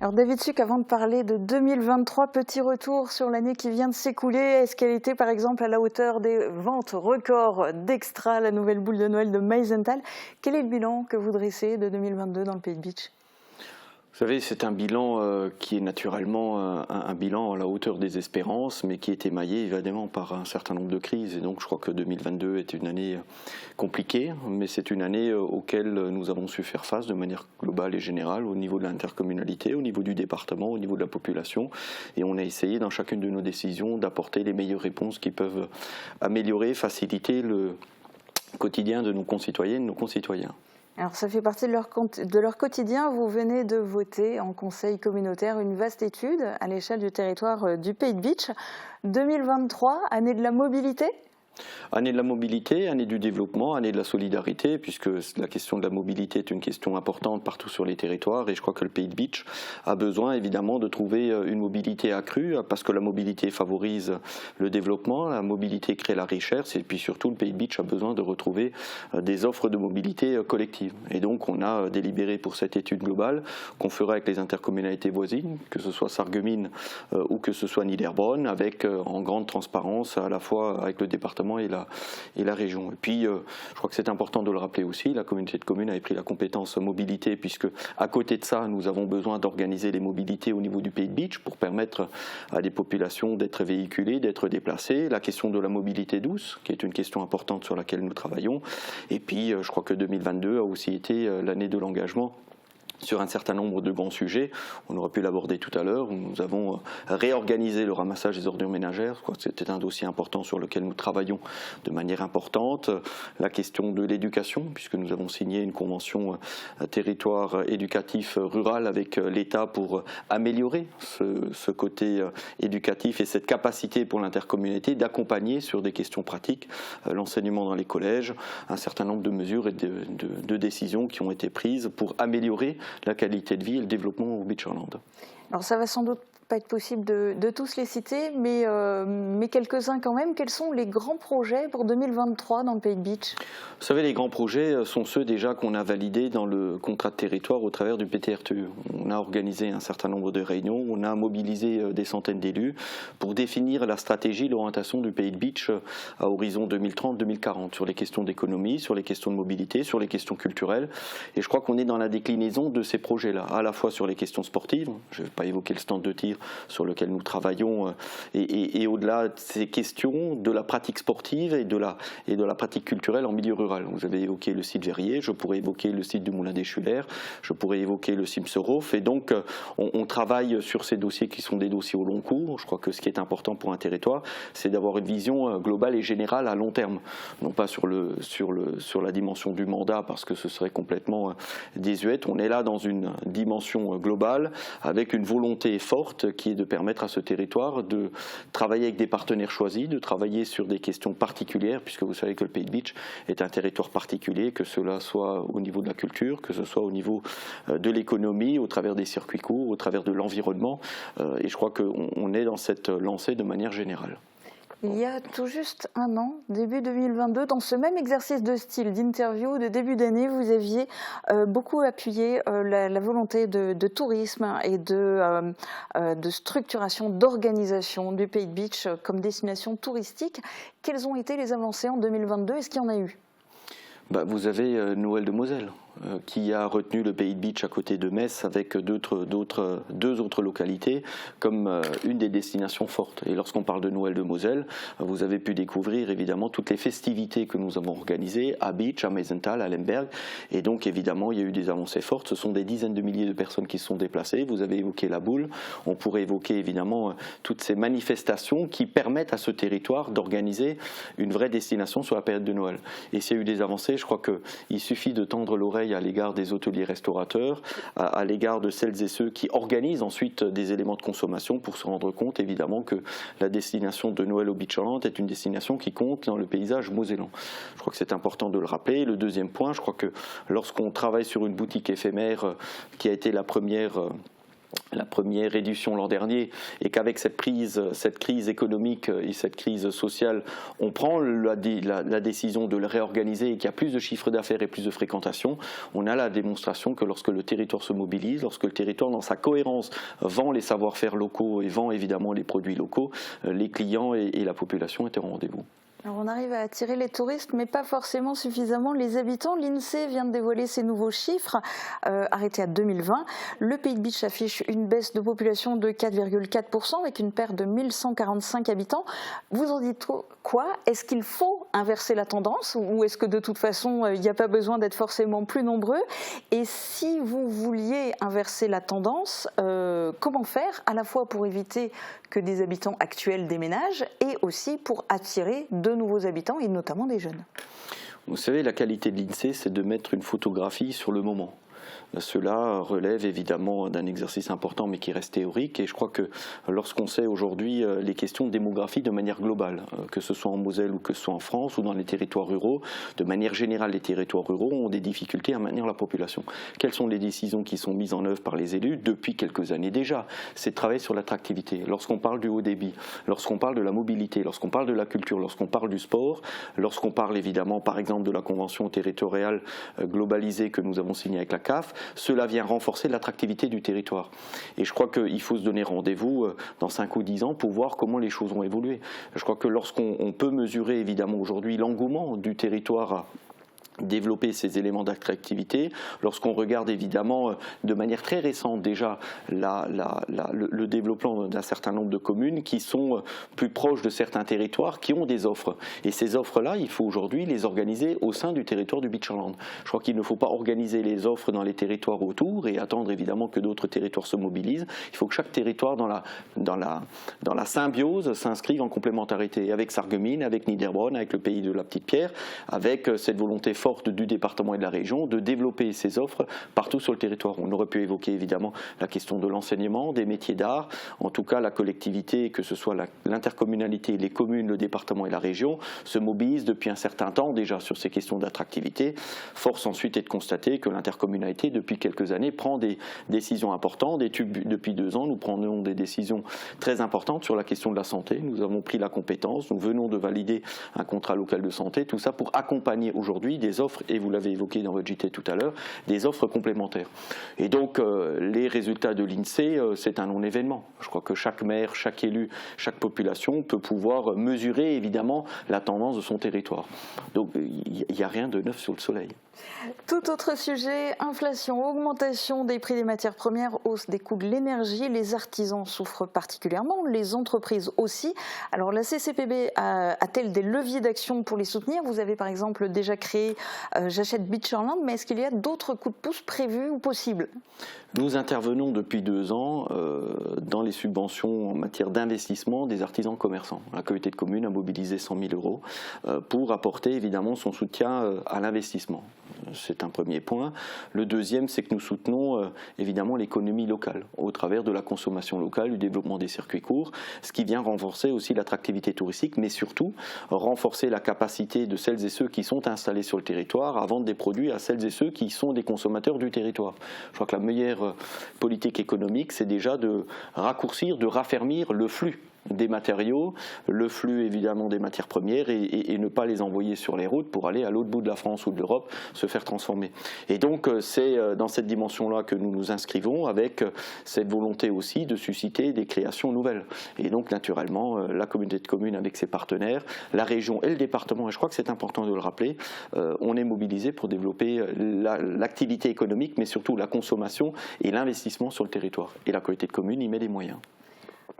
Alors David Suc, avant de parler de 2023, petit retour sur l'année qui vient de s'écouler. Est-ce qu'elle était par exemple à la hauteur des ventes records d'Extra, la nouvelle boule de Noël de Meisenthal? Quel est le bilan que vous dressez de 2022 dans le Pays de Bitche? Vous savez, c'est un bilan qui est naturellement un bilan à la hauteur des espérances, mais qui est émaillé évidemment par un certain nombre de crises. Et donc je crois que 2022 est une année compliquée, mais c'est une année auquel nous avons su faire face de manière globale et générale au niveau de l'intercommunalité, au niveau du département, au niveau de la population. Et on a essayé dans chacune de nos décisions d'apporter les meilleures réponses qui peuvent améliorer, faciliter le quotidien de nos concitoyennes et de nos concitoyens. Alors ça fait partie de leur quotidien. Vous venez de voter en conseil communautaire une vaste étude à l'échelle du territoire du Pays de Bitche. 2023, année de la mobilité? Année de la mobilité, année du développement, année de la solidarité, puisque la question de la mobilité est une question importante partout sur les territoires et je crois que le Pays de Bitche a besoin évidemment de trouver une mobilité accrue parce que la mobilité favorise le développement, la mobilité crée la richesse et puis surtout le Pays de Bitche a besoin de retrouver des offres de mobilité collectives. Et donc on a délibéré pour cette étude globale qu'on fera avec les intercommunalités voisines, que ce soit Sarreguemines ou que ce soit Niederbronn, avec en grande transparence à la fois avec le département et la région. Et puis, je crois que c'est important de le rappeler aussi, la communauté de communes avait pris la compétence mobilité, puisque à côté de ça, nous avons besoin d'organiser les mobilités au niveau du Pays de Bitche pour permettre à des populations d'être véhiculées, d'être déplacées. La question de la mobilité douce, qui est une question importante sur laquelle nous travaillons. Et puis, je crois que 2022 a aussi été l'année de l'engagement sur un certain nombre de grands sujets. On aurait pu l'aborder tout à l'heure. Nous avons réorganisé le ramassage des ordures ménagères. Je crois que c'était un dossier important sur lequel nous travaillons de manière importante. La question de l'éducation, puisque nous avons signé une convention territoire éducatif rural avec l'État pour améliorer ce côté éducatif et cette capacité pour l'intercommunalité d'accompagner sur des questions pratiques l'enseignement dans les collèges, un certain nombre de mesures et de décisions qui ont été prises pour améliorer la qualité de vie et le développement au Beacherland. Alors ça va sans doute pas être possible de tous les citer, mais quelques-uns quand même. Quels sont les grands projets pour 2023 dans le Pays de Bitche? Vous savez, les grands projets sont ceux déjà qu'on a validés dans le contrat de territoire au travers du PTRTE. On a organisé un certain nombre de réunions, on a mobilisé des centaines d'élus pour définir la stratégie, l'orientation du Pays de Bitche à horizon 2030-2040 sur les questions d'économie, sur les questions de mobilité, sur les questions culturelles. Et je crois qu'on est dans la déclinaison de ces projets-là, à la fois sur les questions sportives, je ne vais pas évoquer le stand de tir sur lequel nous travaillons, et au-delà de ces questions de la pratique sportive et de la pratique culturelle en milieu rural. Vous avez évoqué le site Verrier, je pourrais évoquer le site du Moulin des Schuller, je pourrais évoquer le Simserof, et donc on travaille sur ces dossiers qui sont des dossiers au long cours. Je crois que ce qui est important pour un territoire, c'est d'avoir une vision globale et générale à long terme, non pas sur la dimension du mandat, parce que ce serait complètement désuète. On est là dans une dimension globale, avec une volonté forte qui est de permettre à ce territoire de travailler avec des partenaires choisis, de travailler sur des questions particulières, puisque vous savez que le Pays de Bitche est un territoire particulier, que cela soit au niveau de la culture, que ce soit au niveau de l'économie, au travers des circuits courts, au travers de l'environnement, et je crois qu'on est dans cette lancée de manière générale. Il y a tout juste un an, début 2022, dans ce même exercice de style d'interview de début d'année, vous aviez beaucoup appuyé la volonté de tourisme et de structuration, d'organisation du Pays de Bitche comme destination touristique. Quelles ont été les avancées en 2022? Est-ce qu'il y en a eu? Vous avez Noël de Moselle qui a retenu le Pays de Bitche à côté de Metz avec deux autres localités comme une des destinations fortes. Et lorsqu'on parle de Noël de Moselle, vous avez pu découvrir évidemment toutes les festivités que nous avons organisées à Bitche, à Meisenthal, à Lemberg. Et donc évidemment, il y a eu des avancées fortes. Ce sont des dizaines de milliers de personnes qui se sont déplacées. Vous avez évoqué la boule. On pourrait évoquer évidemment toutes ces manifestations qui permettent à ce territoire d'organiser une vraie destination sur la période de Noël. Et s'il y a eu des avancées, je crois qu'il suffit de tendre l'oreille à l'égard des hôteliers restaurateurs, à l'égard de celles et ceux qui organisent ensuite des éléments de consommation pour se rendre compte évidemment que la destination de Noël au Beacherland est une destination qui compte dans le paysage mosellan. Je crois que c'est important de le rappeler. Le deuxième point, je crois que lorsqu'on travaille sur une boutique éphémère qui a été la première la première réduction l'an dernier, et qu'avec cette crise économique et cette crise sociale, on prend la décision de le réorganiser et qu'il y a plus de chiffre d'affaires et plus de fréquentation, on a la démonstration que lorsque le territoire se mobilise, lorsque le territoire dans sa cohérence vend les savoir-faire locaux et vend évidemment les produits locaux, les clients et la population étaient au rendez-vous. Alors on arrive à attirer les touristes, mais pas forcément suffisamment les habitants. L'INSEE vient de dévoiler ses nouveaux chiffres, arrêtés à 2020. Le Pays de Bitche affiche une baisse de population de 4,4% avec une perte de 1145 habitants. Vous en dites quoi? Est-ce qu'il faut inverser la tendance ou est-ce que de toute façon, il n'y a pas besoin d'être forcément plus nombreux? Et si vous vouliez inverser la tendance, comment faire à la fois pour éviter que des habitants actuels déménagent et aussi pour attirer de nouveaux habitants et notamment des jeunes? Vous savez, la qualité de l'INSEE, c'est de mettre une photographie sur le moment. Cela relève évidemment d'un exercice important mais qui reste théorique, et je crois que lorsqu'on sait aujourd'hui les questions de démographie de manière globale, que ce soit en Moselle ou que ce soit en France ou dans les territoires ruraux, de manière générale les territoires ruraux ont des difficultés à maintenir la population. Quelles sont les décisions qui sont mises en œuvre par les élus depuis quelques années déjà? C'est de travailler sur l'attractivité. Lorsqu'on parle du haut débit, lorsqu'on parle de la mobilité, lorsqu'on parle de la culture, lorsqu'on parle du sport, lorsqu'on parle évidemment par exemple de la convention territoriale globalisée que nous avons signée avec la CAF, cela vient renforcer l'attractivité du territoire. Et je crois qu'il faut se donner rendez-vous dans 5 ou 10 ans pour voir comment les choses ont évolué. Je crois que lorsqu'on peut mesurer évidemment aujourd'hui l'engouement du territoire à développer ces éléments d'attractivité, lorsqu'on regarde évidemment de manière très récente déjà le développement d'un certain nombre de communes qui sont plus proches de certains territoires qui ont des offres. Et ces offres-là, il faut aujourd'hui les organiser au sein du territoire du Beachland. Je crois qu'il ne faut pas organiser les offres dans les territoires autour et attendre évidemment que d'autres territoires se mobilisent. Il faut que chaque territoire dans la symbiose s'inscrive en complémentarité avec Sarreguemines, avec Niederbronn, avec le pays de la Petite Pierre, avec cette volonté forte du département et de la région de développer ces offres partout sur le territoire. On aurait pu évoquer évidemment la question de l'enseignement, des métiers d'art, en tout cas la collectivité, que ce soit l'intercommunalité, les communes, le département et la région, se mobilisent depuis un certain temps déjà sur ces questions d'attractivité. Force ensuite est de constater que l'intercommunalité depuis quelques années prend des décisions importantes. Depuis 2 ans, nous prenons des décisions très importantes sur la question de la santé. Nous avons pris la compétence, nous venons de valider un contrat local de santé, tout ça pour accompagner aujourd'hui des offres, et vous l'avez évoqué dans votre JT tout à l'heure, des offres complémentaires. Et donc les résultats de l'INSEE, c'est un non-événement. Je crois que chaque maire, chaque élu, chaque population peut pouvoir mesurer évidemment la tendance de son territoire. Donc il n'y a rien de neuf sous le soleil. Tout autre sujet, inflation, augmentation des prix des matières premières, hausse des coûts de l'énergie. Les artisans souffrent particulièrement, les entreprises aussi. Alors la CCPB a-t-elle des leviers d'action pour les soutenir? Vous avez par exemple déjà créé J'achète Beachland, mais est-ce qu'il y a d'autres coups de pouce prévus ou possibles? Nous intervenons depuis 2 ans dans les subventions en matière d'investissement des artisans commerçants. La communauté de communes a mobilisé 100 000 euros pour apporter évidemment son soutien à l'investissement. C'est un premier point. Le deuxième, c'est que nous soutenons évidemment l'économie locale au travers de la consommation locale, du développement des circuits courts, ce qui vient renforcer aussi l'attractivité touristique, mais surtout renforcer la capacité de celles et ceux qui sont installés sur le territoire à vendre des produits à celles et ceux qui sont des consommateurs du territoire. Je crois que la meilleure politique économique, c'est déjà de raccourcir, de raffermir le flux des matériaux, le flux évidemment des matières premières et ne pas les envoyer sur les routes pour aller à l'autre bout de la France ou de l'Europe se faire transformer. Et donc c'est dans cette dimension-là que nous nous inscrivons avec cette volonté aussi de susciter des créations nouvelles. Et donc naturellement la communauté de communes avec ses partenaires, la région et le département, et je crois que c'est important de le rappeler, on est mobilisé pour développer l'activité économique mais surtout la consommation et l'investissement sur le territoire. Et la communauté de communes y met les moyens.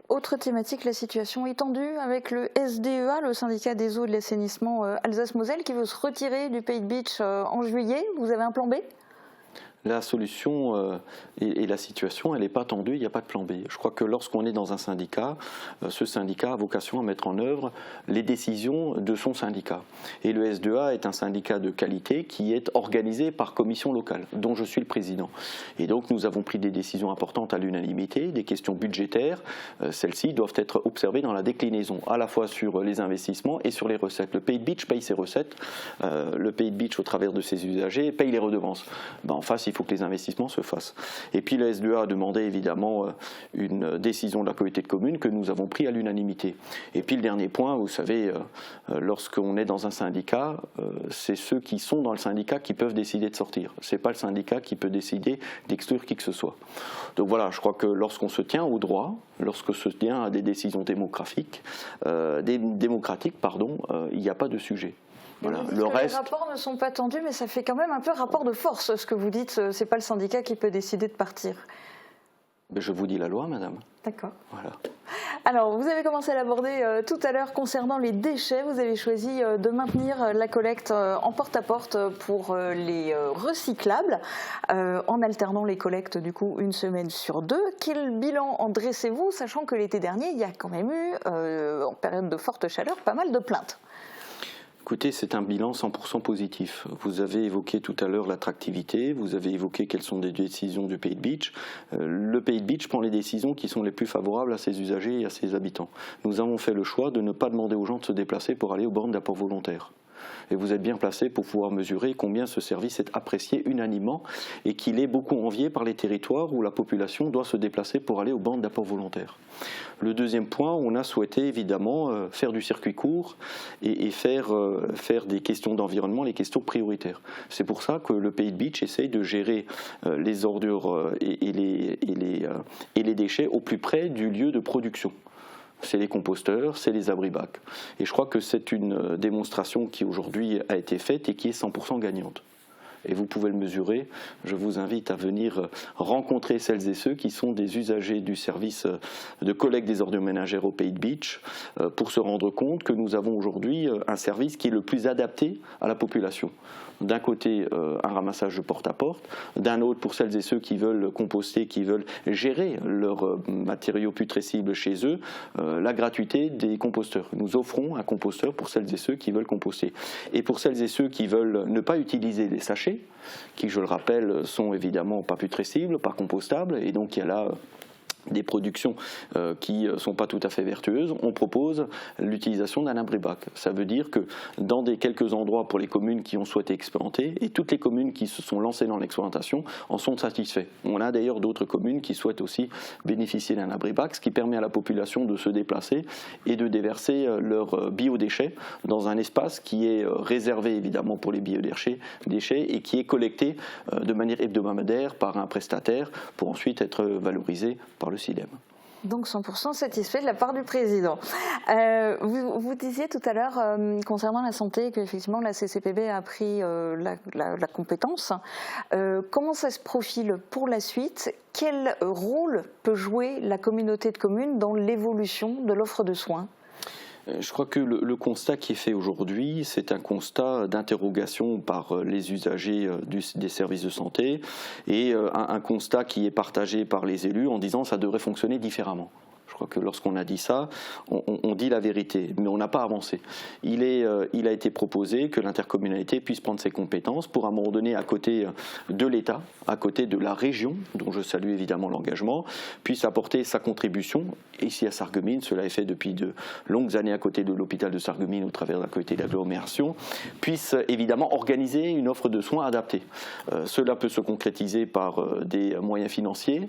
Autre thématique, la situation est tendue avec le SDEA, le syndicat des eaux et de l'assainissement Alsace-Moselle, qui veut se retirer du Pays de Bitche en juillet. Vous avez un plan B ? La solution et la situation, elle n'est pas tendue, il n'y a pas de plan B. Je crois que lorsqu'on est dans un syndicat, ce syndicat a vocation à mettre en œuvre les décisions de son syndicat. Et le SDEA est un syndicat de qualité qui est organisé par commission locale, dont je suis le président. Et donc nous avons pris des décisions importantes à l'unanimité, des questions budgétaires. Celles-ci doivent être observées dans la déclinaison, à la fois sur les investissements et sur les recettes. Le Pays de Bitche paye ses recettes, le Pays de Bitche, au travers de ses usagers, paye les redevances. En face, il faut que les investissements se fassent. Et puis la SDE a demandé évidemment une décision de la communauté de communes que nous avons pris à l'unanimité. Et puis le dernier point, vous savez, lorsqu'on est dans un syndicat, c'est ceux qui sont dans le syndicat qui peuvent décider de sortir. Ce n'est pas le syndicat qui peut décider d'exclure qui que ce soit. Donc voilà, je crois que lorsqu'on se tient au droit, lorsqu'on se tient à des décisions démocratiques, il n'y a pas de sujet. Voilà. Le reste... Les rapports ne sont pas tendus, mais ça fait quand même un peu rapport de force, ce que vous dites, c'est pas le syndicat qui peut décider de partir. Mais je vous dis la loi, madame. D'accord. Voilà. Alors, vous avez commencé à l'aborder tout à l'heure concernant les déchets. Vous avez choisi de maintenir la collecte en porte-à-porte pour les recyclables, en alternant les collectes du coup une semaine sur deux. Quel bilan en dressez-vous, sachant que l'été dernier, il y a quand même eu, en période de forte chaleur, pas mal de plaintes? Écoutez, c'est un bilan 100% positif. Vous avez évoqué tout à l'heure l'attractivité, vous avez évoqué quelles sont les décisions du Pays de Bitche. Le Pays de Bitche prend les décisions qui sont les plus favorables à ses usagers et à ses habitants. Nous avons fait le choix de ne pas demander aux gens de se déplacer pour aller aux bornes d'apport volontaire. Et vous êtes bien placé pour pouvoir mesurer combien ce service est apprécié unanimement et qu'il est beaucoup envié par les territoires où la population doit se déplacer pour aller aux bandes d'apport volontaire. Le deuxième point, on a souhaité évidemment faire du circuit court et faire des questions d'environnement les questions prioritaires. C'est pour ça que le Pays de Bitche essaye de gérer les ordures et les déchets au plus près du lieu de production. C'est les composteurs, c'est les abri-bacs. Et je crois que c'est une démonstration qui aujourd'hui a été faite et qui est 100% gagnante. Et vous pouvez le mesurer. Je vous invite à venir rencontrer celles et ceux qui sont des usagers du service de collecte des ordures ménagères au Pays de Bitche pour se rendre compte que nous avons aujourd'hui un service qui est le plus adapté à la population. D'un côté, un ramassage de porte-à-porte, d'un autre, pour celles et ceux qui veulent composter, qui veulent gérer leurs matériaux putrescibles chez eux, la gratuité des composteurs. Nous offrons un composteur pour celles et ceux qui veulent composter. Et pour celles et ceux qui veulent ne pas utiliser des sachets, qui, je le rappelle, sont évidemment pas putrescibles, pas compostables, et donc il y a là des productions qui ne sont pas tout à fait vertueuses, on propose l'utilisation d'un abri-bac. Ça veut dire que dans quelques endroits pour les communes qui ont souhaité expérimenter, et toutes les communes qui se sont lancées dans l'expérimentation en sont satisfaits. On a d'ailleurs d'autres communes qui souhaitent aussi bénéficier d'un abri-bac, ce qui permet à la population de se déplacer et de déverser leurs biodéchets dans un espace qui est réservé évidemment pour les biodéchets et qui est collecté de manière hebdomadaire par un prestataire pour ensuite être valorisé par le CIDEM. Donc 100% satisfait de la part du président. Vous disiez tout à l'heure concernant la santé qu'effectivement la CCPB a pris la compétence. Comment ça se profile pour la suite? Quel rôle peut jouer la communauté de communes dans l'évolution de l'offre de soins? Je crois que le constat qui est fait aujourd'hui, c'est un constat d'interrogation par les usagers des services de santé et un constat qui est partagé par les élus en disant que ça devrait fonctionner différemment. Je crois que lorsqu'on a dit ça, on dit la vérité, mais on n'a pas avancé. Il a été proposé que l'intercommunalité puisse prendre ses compétences pour à un moment donné, à côté de l'État, à côté de la région, dont je salue évidemment l'engagement, puisse apporter sa contribution. Ici à Sarreguemines, cela est fait depuis de longues années à côté de l'hôpital de Sarreguemines au travers de la communauté d'agglomération, puisse évidemment organiser une offre de soins adaptée. Cela peut se concrétiser par des moyens financiers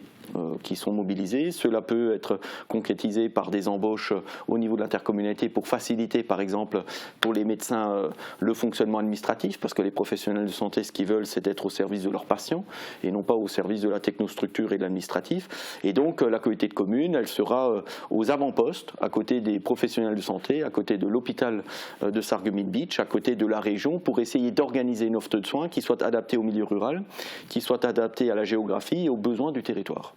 qui sont mobilisés. Cela peut être concrétisé par des embauches au niveau de l'intercommunalité pour faciliter, par exemple, pour les médecins, le fonctionnement administratif, parce que les professionnels de santé, ce qu'ils veulent, c'est être au service de leurs patients et non pas au service de la technostructure et de l'administratif. Et donc, la communauté de communes, elle sera aux avant-postes, à côté des professionnels de santé, à côté de l'hôpital de Sarreguemines-Bitche, à côté de la région, pour essayer d'organiser une offre de soins qui soit adaptée au milieu rural, qui soit adaptée à la géographie et aux besoins du territoire.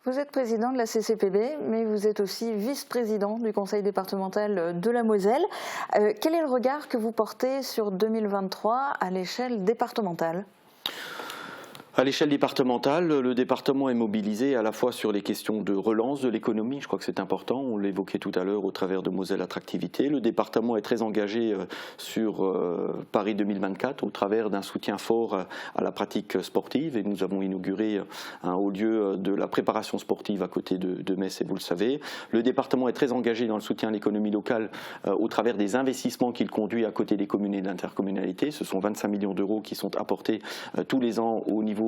Vous êtes président de la CCPB, mais vous êtes aussi vice-président du conseil départemental de la Moselle. Quel est le regard que vous portez sur 2023 à l'échelle départementale ? À l'échelle départementale, le département est mobilisé à la fois sur les questions de relance de l'économie, je crois que c'est important, on l'évoquait tout à l'heure au travers de Moselle Attractivité. Le département est très engagé sur Paris 2024 au travers d'un soutien fort à la pratique sportive et nous avons inauguré un haut lieu de la préparation sportive à côté de Metz et vous le savez. Le département est très engagé dans le soutien à l'économie locale au travers des investissements qu'il conduit à côté des communes et de l'intercommunalité. Ce sont 25 millions d'euros qui sont apportés tous les ans au niveau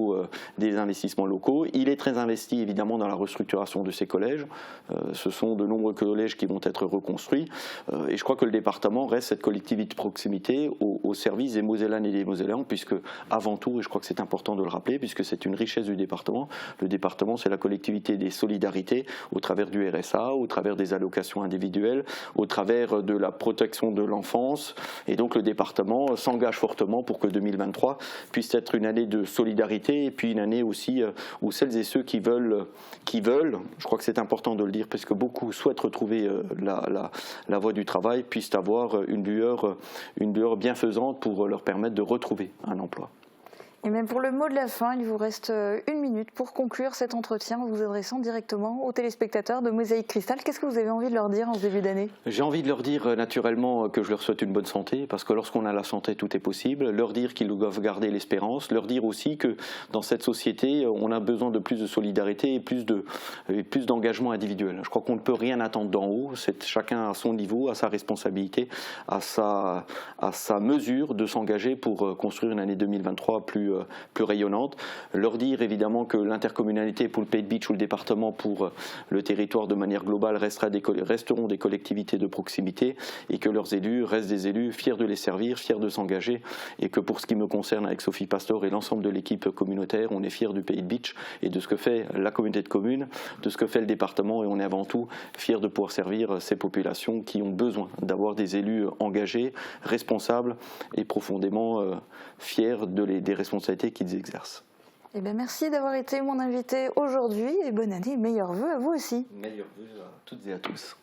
des investissements locaux. Il est très investi évidemment dans la restructuration de ces collèges. Ce sont de nombreux collèges qui vont être reconstruits et je crois que le département reste cette collectivité de proximité au service des Mosellanes et des Mosellans puisque avant tout, et je crois que c'est important de le rappeler, puisque c'est une richesse du département, le département c'est la collectivité des solidarités au travers du RSA, au travers des allocations individuelles, au travers de la protection de l'enfance et donc le département s'engage fortement pour que 2023 puisse être une année de solidarité et puis une année aussi où celles et ceux qui veulent, je crois que c'est important de le dire parce que beaucoup souhaitent retrouver la voie du travail, puissent avoir une lueur bienfaisante pour leur permettre de retrouver un emploi. Et même pour le mot de la fin, il vous reste 1 minute pour conclure cet entretien en vous adressant directement aux téléspectateurs de Mosaïque Cristal. Qu'est-ce que vous avez envie de leur dire en ce début d'année? J'ai envie de leur dire naturellement que je leur souhaite une bonne santé, parce que lorsqu'on a la santé, tout est possible. Leur dire qu'ils doivent garder l'espérance. Leur dire aussi que dans cette société, on a besoin de plus de solidarité et plus d'engagement individuel. Je crois qu'on ne peut rien attendre d'en haut. C'est chacun à son niveau, à sa responsabilité, à sa mesure de s'engager pour construire une année 2023 plus rayonnante. Leur dire évidemment que l'intercommunalité pour le Pays de Bitche ou le département pour le territoire de manière globale resteront des collectivités de proximité et que leurs élus restent des élus fiers de les servir, fiers de s'engager et que pour ce qui me concerne avec Sophie Pastor et l'ensemble de l'équipe communautaire, on est fiers du Pays de Bitche et de ce que fait la communauté de communes, de ce que fait le département et on est avant tout fiers de pouvoir servir ces populations qui ont besoin d'avoir des élus engagés, responsables et profondément fiers des responsabilités qu'ils exercent. Eh bien, merci d'avoir été mon invité aujourd'hui et bonne année et meilleurs vœux à vous aussi. Meilleurs vœux à toutes et à tous.